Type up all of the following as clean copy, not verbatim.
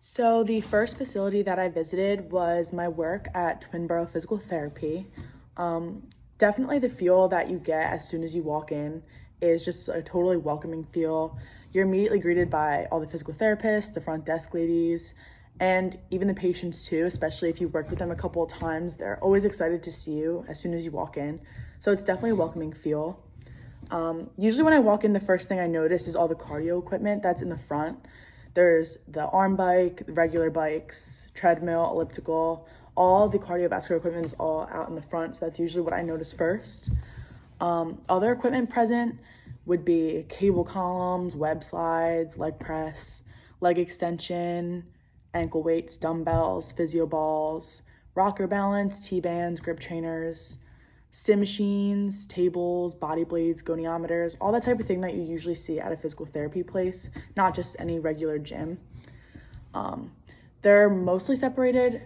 So the first facility that I visited was my work at Twinborough Physical Therapy. Definitely the feel that you get as soon as you walk in is just a totally welcoming feel. You're immediately greeted by all the physical therapists, the front desk ladies, and even the patients too, especially if you worked with them a couple of times. They're always excited to see you as soon as you walk in. So it's definitely a welcoming feel. Usually when I walk in, the first thing I notice is all the cardio equipment that's in the front. There's the arm bike, the regular bikes, treadmill, elliptical, all the cardiovascular equipment is all out in the front. So that's usually what I notice first. Other equipment present would be cable columns, web slides, leg press, leg extension, ankle weights, dumbbells, physio balls, rocker balance, T-bands, grip trainers, stim machines, tables, body blades, goniometers, all that type of thing that you usually see at a physical therapy place, not just any regular gym. They're mostly separated,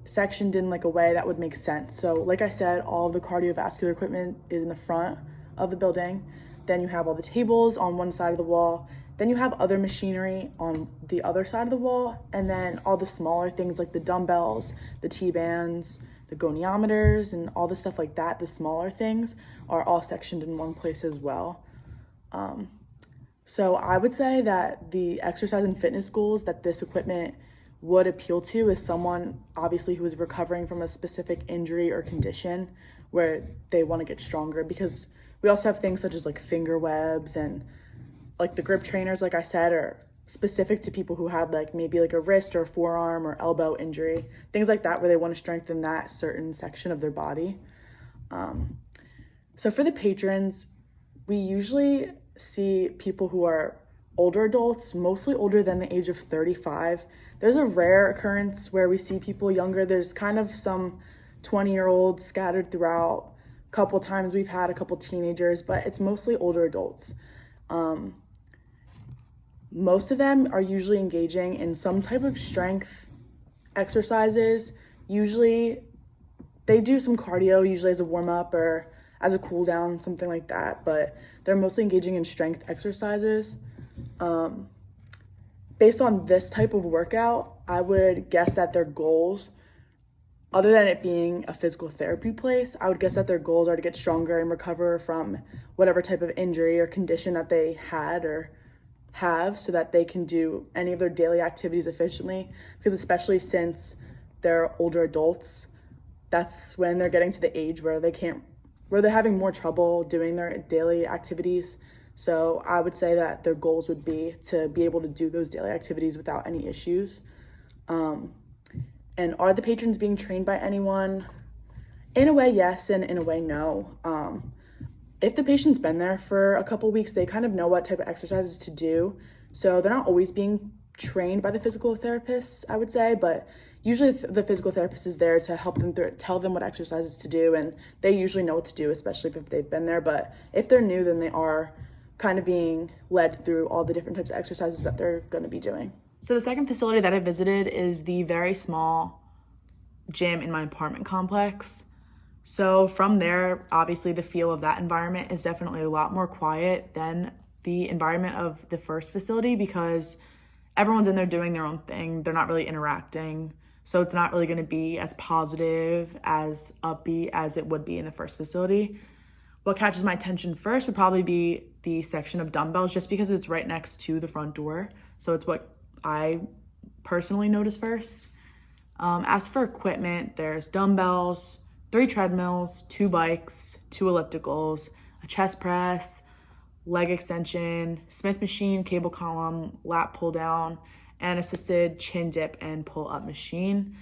sectioned in like a way that would make sense. So like I said, all of the cardiovascular equipment is in the front of the building. Then you have all the tables on one side of the wall. Then you have other machinery on the other side of the wall. And then all the smaller things like the dumbbells, the T-bands, the goniometers, and all the stuff like that, the smaller things, are all sectioned in one place as well. So I would say that the exercise and fitness goals that this equipment would appeal to is someone obviously who is recovering from a specific injury or condition where they want to get stronger, because we also have things such as like finger webs and like the grip trainers, like I said, are specific to people who have like maybe like a wrist or forearm or elbow injury, things like that, where they want to strengthen that certain section of their body. So for the patrons, we usually see people who are older adults, mostly older than the age of 35. There's a rare occurrence where we see people younger. There's kind of some 20-year-olds scattered throughout. A couple times we've had a couple teenagers, but it's mostly older adults. Most of them are usually engaging in some type of strength exercises. Usually they do some cardio, usually as a warm-up or as a cool down, something like that, but they're mostly engaging in strength exercises. Based on this type of workout, I would guess that their goals, other than it being a physical therapy place, I would guess that their goals are to get stronger and recover from whatever type of injury or condition that they had or have, so that they can do any of their daily activities efficiently. Because especially since they're older adults, that's when they're getting to the age where they're having more trouble doing their daily activities. So I would say that their goals would be to be able to do those daily activities without any issues. And are the patrons being trained by anyone? In a way, yes, and in a way, no. If the patient's been there for a couple weeks, they kind of know what type of exercises to do. So they're not always being trained by the physical therapists, I would say, but usually the physical therapist is there to help them tell them what exercises to do, and they usually know what to do, especially if they've been there. But if they're new, then they are kind of being led through all the different types of exercises that they're going to be doing. So the second facility that I visited is the very small gym in my apartment complex. So from there, obviously the feel of that environment is definitely a lot more quiet than the environment of the first facility, because everyone's in there doing their own thing. They're not really interacting. So it's not really going to be as positive, as upbeat as it would be in the first facility. What catches my attention first would probably be the section of dumbbells, just because it's right next to the front door. So it's what I personally notice first. As for equipment, there's dumbbells, 3 treadmills, 2 bikes, 2 ellipticals, a chest press, leg extension, Smith machine, cable column, lat pull down, and assisted chin dip and pull up machine.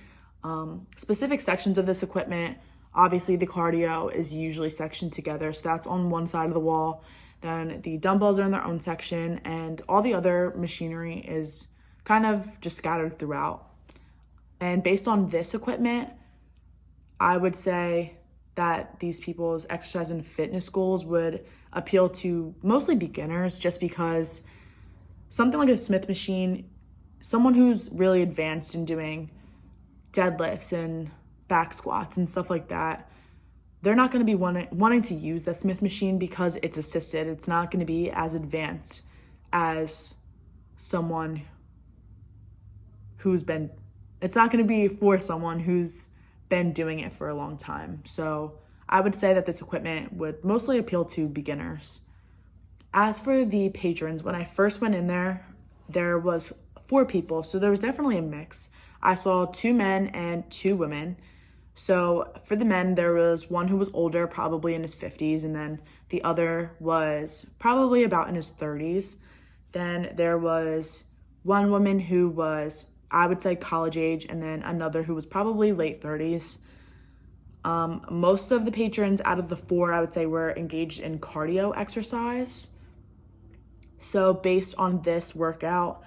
Specific sections of this equipment, obviously the cardio is usually sectioned together, so that's on one side of the wall. Then the dumbbells are in their own section, and all the other machinery is kind of just scattered throughout. And based on this equipment, I would say that these people's exercise and fitness goals would appeal to mostly beginners, just because something like a Smith machine, someone who's really advanced in doing deadlifts and back squats and stuff like that, they're not going to be wanting to use the Smith machine because it's assisted. It's not going to be as advanced as someone it's not going to be for someone who's been doing it for a long time. So I would say that this equipment would mostly appeal to beginners. As for the patrons, when I first went in there was 4 people, so there was definitely a mix. I saw 2 men and 2 women. So for the men, there was one who was older, probably in his 50s, and then the other was probably about in his 30s. Then there was one woman who was, I would say, college age, and then another who was probably late 30s. Most of the patrons out of the 4, I would say, were engaged in cardio exercise. So based on this workout,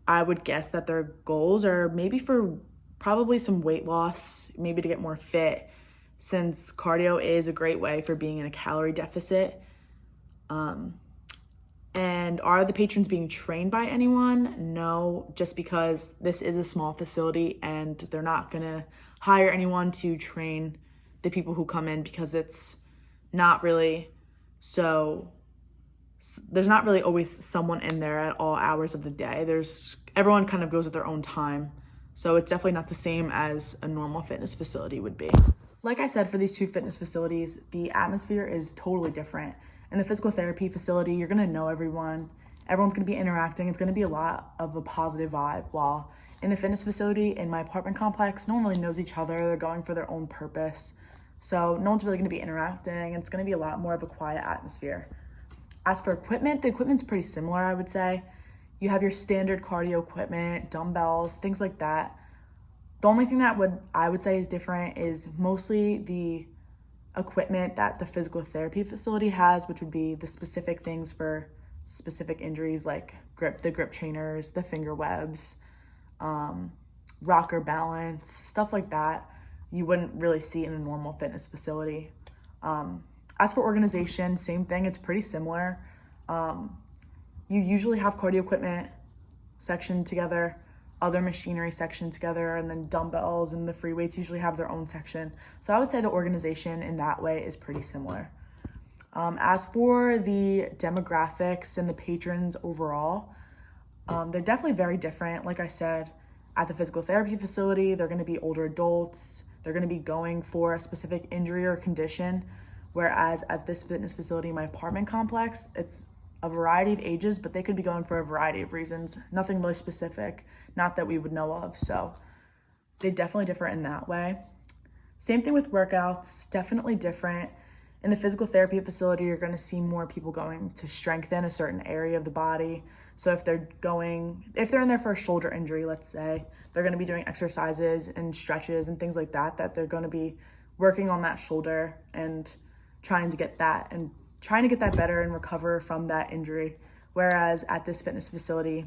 I would guess that their goals are maybe for probably some weight loss, maybe to get more fit, since cardio is a great way for being in a calorie deficit. And are the patrons being trained by anyone? No, just because this is a small facility and they're not gonna hire anyone to train the people who come in, because it's not really there's not really always someone in there at all hours of the day. Everyone kind of goes at their own time. So it's definitely not the same as a normal fitness facility would be. Like I said, for these 2 fitness facilities, the atmosphere is totally different. In the physical therapy facility, you're gonna know everyone. Everyone's gonna be interacting. It's gonna be a lot of a positive vibe. While in the fitness facility, in my apartment complex, no one really knows each other. They're going for their own purpose. So no one's really gonna be interacting. It's gonna be a lot more of a quiet atmosphere. As for equipment, the equipment's pretty similar, I would say. You have your standard cardio equipment, dumbbells, things like that. The only thing that I would say is different is mostly the equipment that the physical therapy facility has, which would be the specific things for specific injuries, like the grip trainers, the finger webs, rocker balance, stuff like that. You wouldn't really see in a normal fitness facility. As for organization, same thing. It's pretty similar. You usually have cardio equipment section together, other machinery section together, and then dumbbells and the free weights usually have their own section. So I would say the organization in that way is pretty similar. As for the demographics and the patrons overall, they're definitely very different. Like I said, at the physical therapy facility, they're going to be older adults. They're going to be going for a specific injury or condition. Whereas at this fitness facility, my apartment complex, it's a variety of ages, but they could be going for a variety of reasons. Nothing really specific, not that we would know of. So they definitely differ in that way. Same thing with workouts, definitely different. In the physical therapy facility, you're going to see more people going to strengthen a certain area of the body. So if they're in there for a shoulder injury, let's say, they're going to be doing exercises and stretches and things like that they're going to be working on that shoulder and trying to get that better and recover from that injury. Whereas at this fitness facility,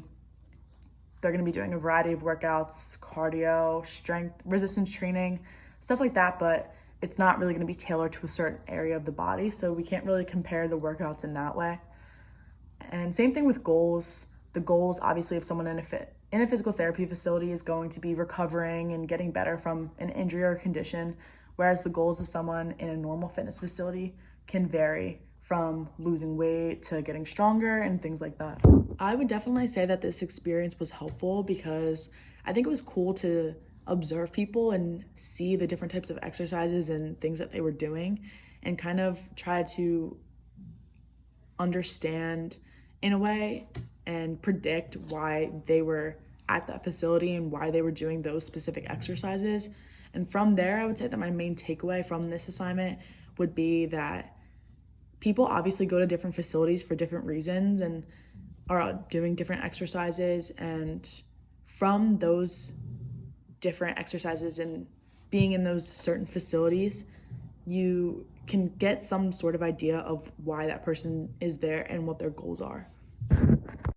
they're going to be doing a variety of workouts, cardio, strength, resistance training, stuff like that, but it's not really going to be tailored to a certain area of the body. So we can't really compare the workouts in that way. And same thing with goals. The goals, obviously, of someone in a physical therapy facility is going to be recovering and getting better from an injury or condition, whereas the goals of someone in a normal fitness facility can vary from losing weight to getting stronger and things like that. I would definitely say that this experience was helpful because I think it was cool to observe people and see the different types of exercises and things that they were doing and kind of try to understand in a way and predict why they were at that facility and why they were doing those specific exercises. And from there, I would say that my main takeaway from this assignment would be that people obviously go to different facilities for different reasons and are doing different exercises. And from those different exercises and being in those certain facilities, you can get some sort of idea of why that person is there and what their goals are.